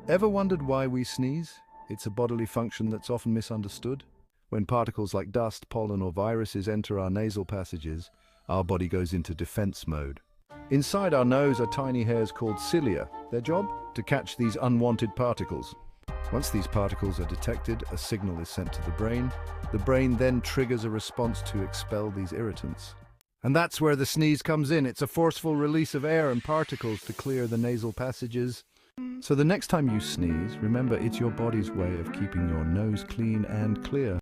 Ever wondered why we sneeze? It's a bodily function that's often misunderstood. When particles like dust, pollen, or viruses enter our nasal passages, our body goes into defense mode. Inside our nose are tiny hairs called cilia. Their job? To catch these unwanted particles. Once these particles are detected, a signal is sent to the brain. The brain then triggers a response to expel these irritants. And that's where the sneeze comes in. It's a forceful release of air and particles to clear the nasal passages. So the next time you sneeze, remember it's your body's way of keeping your nose clean and clear.